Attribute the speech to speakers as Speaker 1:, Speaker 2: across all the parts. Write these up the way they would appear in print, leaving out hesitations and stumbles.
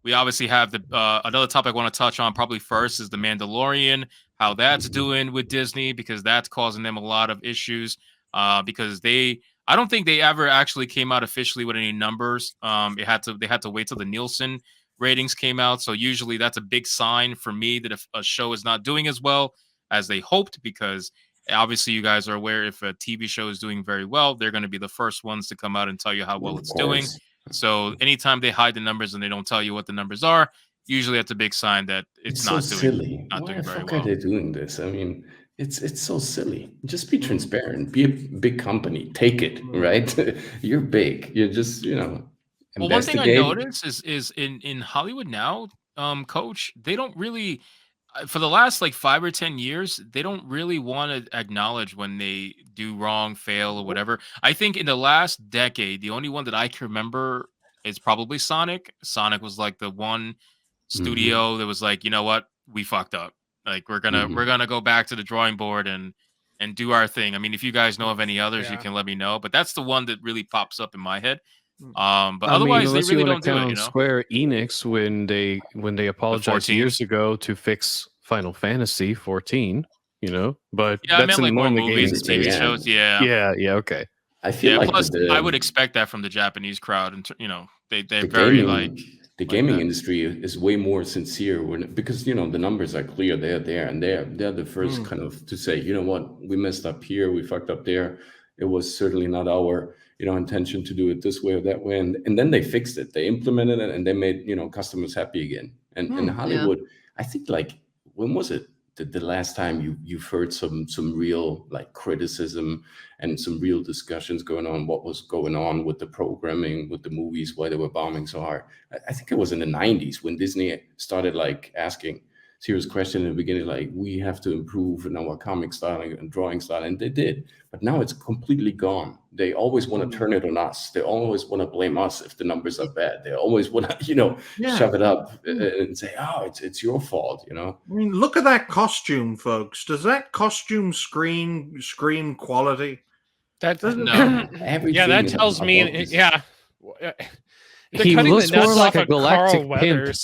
Speaker 1: We obviously have the another topic I want to touch on probably first is the Mandalorian, how that's doing with Disney, because that's causing them a lot of issues. Because I don't think they ever actually came out officially with any numbers. They had to wait till the Nielsen ratings came out. So usually that's a big sign for me that if a show is not doing as well as they hoped, because obviously you guys are aware if a TV show is doing very well, they're going to be the first ones to come out and tell you how well
Speaker 2: Of
Speaker 1: it's doing.
Speaker 2: course.
Speaker 1: So anytime they hide the numbers and they don't tell you what the numbers are, usually that's a big sign that
Speaker 2: It's
Speaker 1: it's
Speaker 2: so
Speaker 1: not
Speaker 2: silly.
Speaker 1: not
Speaker 2: Why
Speaker 1: doing
Speaker 2: the
Speaker 1: very
Speaker 2: fuck are
Speaker 1: well.
Speaker 2: they doing this? I mean, it's so silly. Just be transparent. Be a big company. Take it, right? You're big. You're just,
Speaker 1: Well, one thing I
Speaker 2: investigate.
Speaker 1: noticed is in Hollywood now, Coach, they don't really for the last like 5 or 10 years, they don't really want to acknowledge when they do wrong, fail, or whatever. I think in the last decade, the only one that I can remember is probably Sonic. Sonic was like the one
Speaker 2: Hmm.
Speaker 1: studio that was like, you know what, we fucked up. Like we're
Speaker 2: Hmm.
Speaker 1: gonna go back to the drawing board and do our thing. I mean, if you guys know of any others, you
Speaker 3: Yeah.
Speaker 1: can let me know. But that's the one that really pops up in my head. But
Speaker 4: I mean,
Speaker 1: otherwise, they
Speaker 4: unless you
Speaker 1: really
Speaker 4: want
Speaker 1: don't
Speaker 4: to
Speaker 1: do it.
Speaker 4: count Square Enix when they
Speaker 1: The
Speaker 4: apologized
Speaker 1: 14.
Speaker 4: years ago to fix Final Fantasy 14, but
Speaker 1: Yeah, I
Speaker 4: that's
Speaker 1: meant like
Speaker 4: more
Speaker 1: more
Speaker 4: in the gaming
Speaker 1: movies, TV
Speaker 4: space.
Speaker 1: shows. Yeah,
Speaker 4: Yeah, okay.
Speaker 2: I feel
Speaker 1: yeah.
Speaker 2: like
Speaker 1: Plus, I would
Speaker 2: the
Speaker 1: expect that from the Japanese crowd, and they're
Speaker 2: the
Speaker 1: very
Speaker 2: the
Speaker 1: like
Speaker 2: gaming
Speaker 1: that.
Speaker 2: industry is way more sincere because the numbers are clear. They're there, and they're the first kind of to say, you know what, we messed up here, we fucked up there. It was certainly not our intention to do it this way or that way, and then they fixed it. They implemented it, and they made customers happy again. And in
Speaker 5: Yeah.
Speaker 2: Hollywood, I think, like, when was it the last time you've heard some real, like, criticism and some real discussions going on what was going on with the programming, with the movies, why they were bombing so hard? I think it was in the 90s when Disney started, like, asking serious question in the beginning, like, we have to improve in our comic style and drawing style, and they did. But now it's completely gone. They always want to turn it on us. They always want to blame us if the numbers are bad. They always want to shove it up and say, oh, it's your fault.
Speaker 6: I mean, look at that costume, folks. Does that costume scream quality?
Speaker 3: That
Speaker 6: doesn't.
Speaker 1: No.
Speaker 3: Yeah, that tells me. Yeah,
Speaker 4: He looks more like a galactic pimp.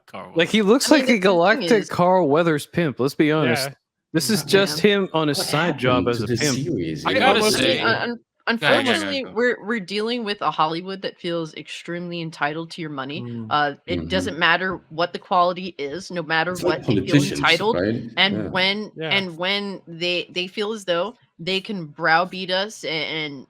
Speaker 1: Carl
Speaker 4: Like, he looks like a galactic Carl Weathers pimp. Let's be honest.
Speaker 3: Yeah.
Speaker 4: This is just him on a side job as a
Speaker 2: the
Speaker 4: pimp.
Speaker 2: series?
Speaker 1: I gotta
Speaker 5: I
Speaker 1: say,
Speaker 5: mean, unfortunately,
Speaker 1: go.
Speaker 5: we're dealing with a Hollywood that feels extremely entitled to your money. It doesn't matter what the quality is, no matter
Speaker 2: It's
Speaker 5: what
Speaker 2: like
Speaker 5: they feel
Speaker 2: politicians,
Speaker 5: entitled.
Speaker 2: right?
Speaker 5: And
Speaker 2: Yeah.
Speaker 5: when they feel as though they can browbeat us and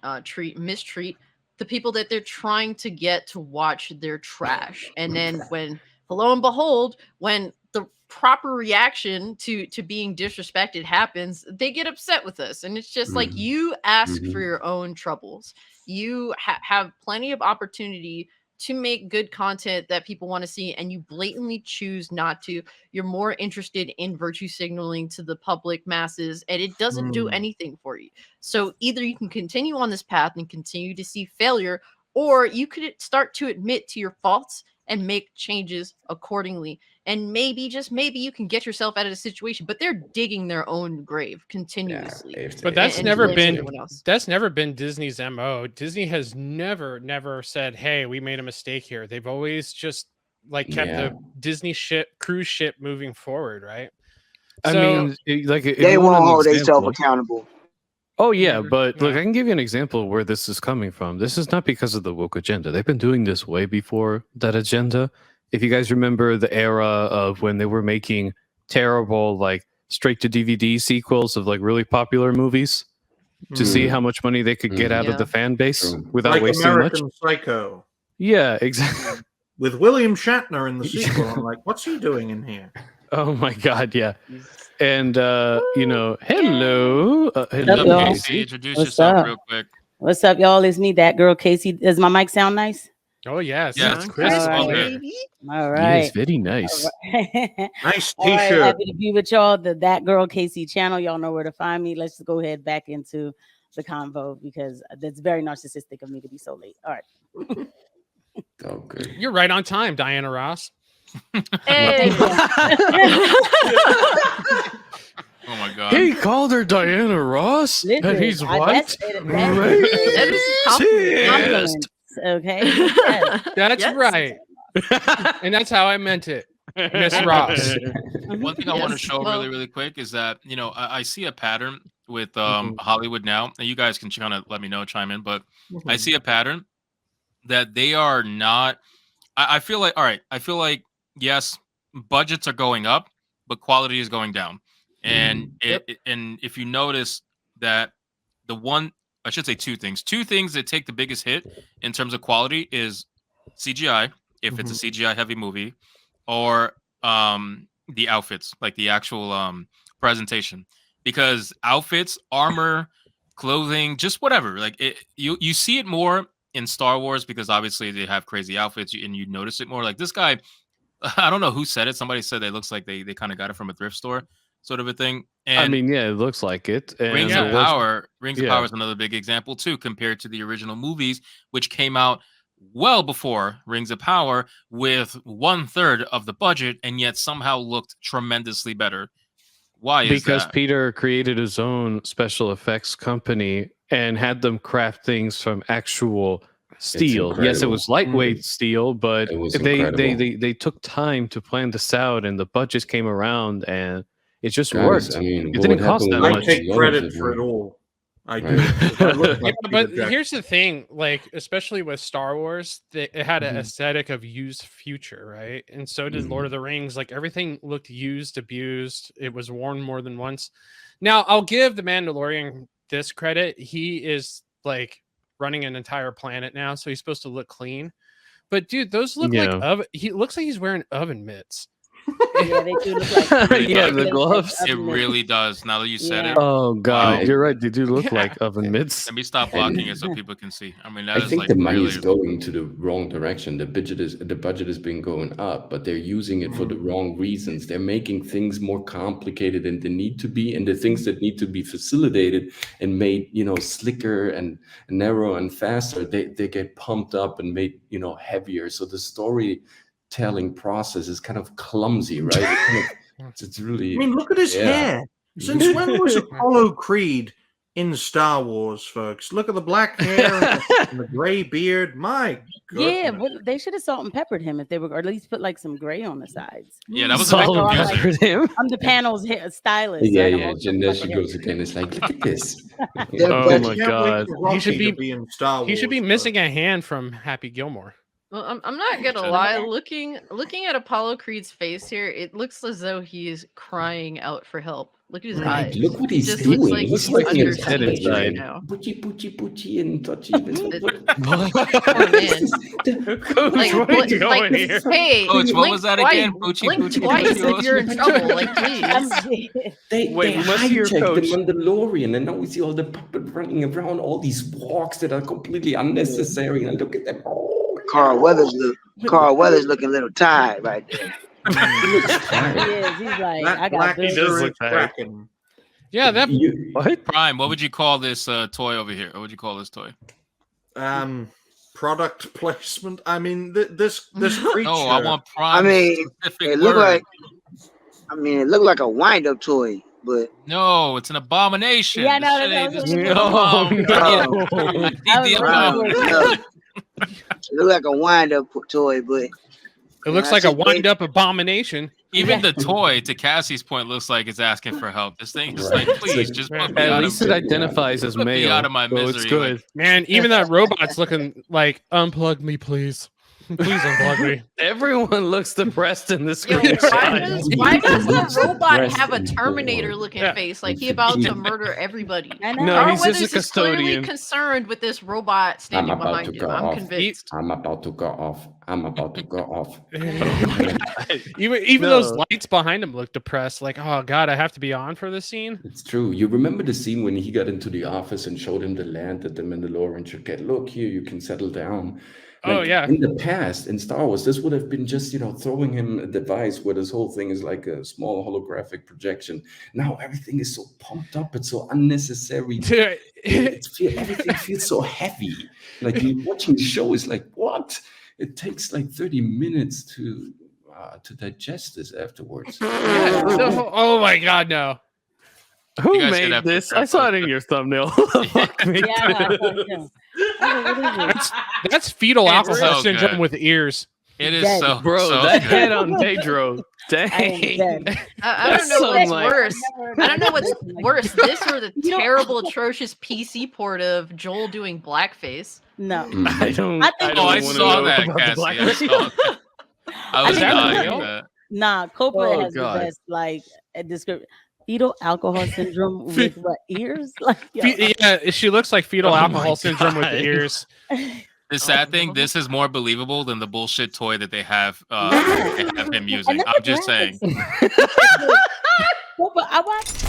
Speaker 5: mistreat the people that they're trying to get to watch their trash, and then when lo and behold, when the proper reaction to being disrespected happens, they get upset with us. And it's just like, you ask for your own troubles. You have plenty of opportunity to make good content that people want to see, and you blatantly choose not to. You're more interested in virtue signaling to the public masses, and it doesn't do anything for you. So either you can continue on this path and continue to see failure, or you could start to admit to your faults and make changes accordingly. And maybe, just maybe, you can get yourself out of the situation. But they're digging their own grave continuously.
Speaker 3: But that's never been Disney's MO. Disney has never said, "Hey, we made a mistake here." They've always just kept the Disney cruise ship moving forward, right?
Speaker 4: I mean,
Speaker 7: they won't hold themselves accountable.
Speaker 4: Oh, yeah, but look, I can give you an example where this is coming from. This is not because of the woke agenda. They've been doing this way before that agenda. If you guys remember the era of when they were making terrible, like, straight-to-DVD sequels of, like, really popular movies to see how much money they could get out of the fan base without
Speaker 6: like
Speaker 4: wasting
Speaker 6: American
Speaker 4: much.
Speaker 6: Psycho.
Speaker 4: Yeah, exactly.
Speaker 6: With William Shatner in the sequel, I'm like, what's he doing in here?
Speaker 4: Oh my God, yeah. And hello.
Speaker 1: Hello, Casey. Introduce yourself real quick.
Speaker 8: What's up, y'all? It's me, that girl, Casey. Does my mic sound nice?
Speaker 3: Oh, yes.
Speaker 1: Yes,
Speaker 3: Chris.
Speaker 8: All right.
Speaker 4: Yes, very nice.
Speaker 6: Nice
Speaker 8: All right,
Speaker 6: t-shirt.
Speaker 8: happy to be with y'all. The That Girl Casey channel. Y'all know where to find me. Let's just go ahead back into the convo because that's very narcissistic of me to be so late. All right.
Speaker 2: Okay.
Speaker 3: You're right on time, Diana Ross.
Speaker 5: Hey.
Speaker 1: Oh my God.
Speaker 4: He called her Diana Ross,
Speaker 8: Listen,
Speaker 4: and he's white.
Speaker 5: That is compliment. Okay.
Speaker 3: That's right. And that's how I meant it, Miss Ross.
Speaker 1: One thing I want to
Speaker 5: Yes,
Speaker 1: show
Speaker 5: well-
Speaker 1: really quick is that I see a pattern with Hollywood now, and you guys can kind of let me know, chime in, but I see a pattern that they are not. I feel like, all right, I feel like yes, budgets are going up, but quality is going down, and and if you notice that I should say two things that take the biggest hit in terms of quality is CGI, if it's a CGI heavy movie, or the outfits, like the actual presentation, because outfits, armor, clothing, just whatever, like you see it more in Star Wars because obviously they have crazy outfits and you notice it more. Like this guy, I don't know who said it. Somebody said it looks like they kind of got it from a thrift store, sort of a thing. And
Speaker 4: I mean, yeah, it looks like it. And
Speaker 1: Rings of Power is another big example too, compared to the original movies, which came out well before Rings of Power with 1/3 of the budget, and yet somehow looked tremendously better. Why is
Speaker 4: because
Speaker 1: that?
Speaker 4: Peter created his own special effects company and had them craft things from actual steel. Yes, it was lightweight steel, but they took time to plan this out, and the budgets came around, and it just worked.
Speaker 2: I mean,
Speaker 4: it didn't cost that much.
Speaker 6: I take credit for it all. I do.
Speaker 3: But here's the thing, like especially with Star Wars, it had an aesthetic of used future, right? And so did Lord of the Rings. Like everything looked used, abused. It was worn more than once. Now I'll give the Mandalorian this credit. He is like running an entire planet now, so he's supposed to look clean. But dude, those look like he looks like he's wearing oven mitts.
Speaker 8: Yeah, they do look like
Speaker 4: the gloves.
Speaker 1: It really does. Now that you said it.
Speaker 4: Oh god, you're right. They do look like oven mitts.
Speaker 1: Let me stop blocking it so people can see. I mean, that
Speaker 2: I
Speaker 1: is
Speaker 2: think
Speaker 1: like
Speaker 2: the money
Speaker 1: really
Speaker 2: is going to the wrong direction. The budget has been going up, but they're using it for the wrong reasons. They're making things more complicated than they need to be, and the things that need to be facilitated and made, slicker and narrow and faster, they get pumped up and made, heavier. So the storytelling process is kind of clumsy, right? It's really.
Speaker 6: I mean, look at his hair. Since when was Apollo Creed in Star Wars, folks? Look at the black hair and the gray beard. My goodness.
Speaker 8: Yeah, they should have salt and peppered him if they were, or at least put like some gray on the sides.
Speaker 1: Yeah, that was
Speaker 4: salt and peppered him.
Speaker 8: I'm the panel's stylist.
Speaker 2: Yeah, and there she goes again. It's like, look at this.
Speaker 4: Oh my god,
Speaker 6: He should be in Star Wars.
Speaker 3: He should be missing a hand from Happy Gilmore.
Speaker 5: Well, I'm not gonna lie. Looking at Apollo Creed's face here, it looks as though he is crying out for help. Look at his eyes.
Speaker 2: Look what he's
Speaker 5: just
Speaker 2: doing.
Speaker 5: looks like
Speaker 2: He's
Speaker 5: he's
Speaker 2: like
Speaker 5: under
Speaker 2: his head
Speaker 5: siege
Speaker 2: inside.
Speaker 5: right now.
Speaker 2: Butchie, and touchy.
Speaker 5: Oh, man. Like,
Speaker 3: what are you going here?
Speaker 5: Hey,
Speaker 1: Coach, what was that again?
Speaker 5: Blink twice if you're in trouble. Like, please.
Speaker 2: They
Speaker 4: must hear
Speaker 2: hijacked
Speaker 4: Coach.
Speaker 2: the Mandalorian, and now we see all the puppet running around, all these walks that are completely unnecessary. And look at them. Oh,
Speaker 7: Carl Weathers looking a little tired right there.
Speaker 2: he looks tired.
Speaker 8: He is. He's like,
Speaker 6: That
Speaker 8: I got
Speaker 6: black
Speaker 8: bills.
Speaker 6: hair is
Speaker 4: tired.
Speaker 6: cracking.
Speaker 3: Yeah, that
Speaker 4: What?
Speaker 1: Prime. What would you call this toy over here? What would you call this toy?
Speaker 6: Product placement. I mean, this creature.
Speaker 1: No, I want Prime.
Speaker 7: I mean,
Speaker 1: specific
Speaker 7: it looked
Speaker 1: word.
Speaker 7: like a wind-up toy, but
Speaker 1: No, it's an abomination.
Speaker 8: Yeah, no,
Speaker 1: This
Speaker 8: that's
Speaker 1: shit ain't-
Speaker 8: what
Speaker 1: this-
Speaker 4: No,
Speaker 1: I need
Speaker 8: I
Speaker 1: the
Speaker 8: was
Speaker 1: abomination.
Speaker 7: it looked like a wind-up toy, but
Speaker 3: it looks like a wind-up abomination.
Speaker 1: Even the toy, to Cassie's point, looks like it's asking for help. This thing is like, please, just put me
Speaker 4: at
Speaker 1: out
Speaker 4: least
Speaker 1: of
Speaker 4: it identifies as
Speaker 1: put me
Speaker 4: male.
Speaker 1: out of my
Speaker 4: so it's
Speaker 1: misery,
Speaker 4: good.
Speaker 1: like-
Speaker 3: Man, even that robot's looking like, unplug me, please. Please unplug me.
Speaker 4: Everyone looks depressed in this
Speaker 5: Yo,
Speaker 4: screenshot.
Speaker 5: why does the robot
Speaker 2: Depressed
Speaker 5: have a
Speaker 2: and
Speaker 5: Terminator-looking
Speaker 3: Yeah.
Speaker 5: face, like he about to murder everybody?
Speaker 8: I know.
Speaker 4: No,
Speaker 5: Carl
Speaker 4: he's just a
Speaker 5: Weathers is clearly
Speaker 4: custodian.
Speaker 5: concerned with this robot standing
Speaker 2: about
Speaker 5: behind
Speaker 2: to
Speaker 5: him.
Speaker 2: go
Speaker 5: I'm
Speaker 2: off.
Speaker 5: convinced.
Speaker 2: I'm about to go off.
Speaker 3: Even
Speaker 4: No.
Speaker 3: those lights behind him look depressed. Like, oh god, I have to be on for this scene.
Speaker 2: It's true. You remember the scene when he got into the office and showed him the land that the Mandalorian should get? Look here, you can settle down.
Speaker 3: Oh, yeah.
Speaker 2: In the past, in Star Wars, this would have been just, throwing him a device where this whole thing is like a small holographic projection. Now everything is so pumped up. It's so unnecessary. Everything feels so heavy. Like you watching the show is like, what? It takes like 30 minutes to digest this afterwards.
Speaker 3: Oh my god, no.
Speaker 4: Who
Speaker 1: You guys get
Speaker 4: made
Speaker 1: that
Speaker 4: this?
Speaker 1: picture.
Speaker 4: I saw it in your thumbnail. Fuck me.
Speaker 8: Yeah, I know. What is it?
Speaker 3: That's fetal
Speaker 1: It's
Speaker 3: alcohol
Speaker 1: so
Speaker 3: syndrome
Speaker 1: good.
Speaker 3: with ears.
Speaker 1: It is
Speaker 8: Dead.
Speaker 1: so
Speaker 4: Bro,
Speaker 1: so
Speaker 4: that
Speaker 1: good.
Speaker 4: head on Pedro.
Speaker 8: I am
Speaker 4: Dang.
Speaker 8: dead.
Speaker 5: I don't
Speaker 4: That's
Speaker 5: know
Speaker 4: so
Speaker 5: what's
Speaker 4: like-
Speaker 5: worse. I don't know what's worse. This or the
Speaker 8: You know-
Speaker 5: terrible, atrocious PC port of Joel doing blackface.
Speaker 8: No.
Speaker 4: I don't.
Speaker 8: I think-
Speaker 1: Oh, I
Speaker 4: don't wanna
Speaker 1: saw
Speaker 4: know
Speaker 1: that,
Speaker 4: about the
Speaker 1: Cassie.
Speaker 4: black
Speaker 1: I
Speaker 4: race.
Speaker 1: saw that. I was
Speaker 8: think
Speaker 1: dying
Speaker 3: that's
Speaker 1: at
Speaker 3: real.
Speaker 1: that.
Speaker 8: Nah, Copra
Speaker 4: Oh,
Speaker 8: has
Speaker 4: God.
Speaker 8: the best like description. Fetal alcohol syndrome with what ears? Like yo.
Speaker 3: Yeah, she looks like fetal
Speaker 4: Oh my
Speaker 3: alcohol syndrome with
Speaker 4: God.
Speaker 3: the ears.
Speaker 1: The sad thing, this is more believable than the bullshit toy that they have
Speaker 8: Yeah.
Speaker 1: him
Speaker 8: And
Speaker 1: using.
Speaker 8: then
Speaker 1: I'm
Speaker 8: the
Speaker 1: just saying.
Speaker 8: graphics. Copra, I watched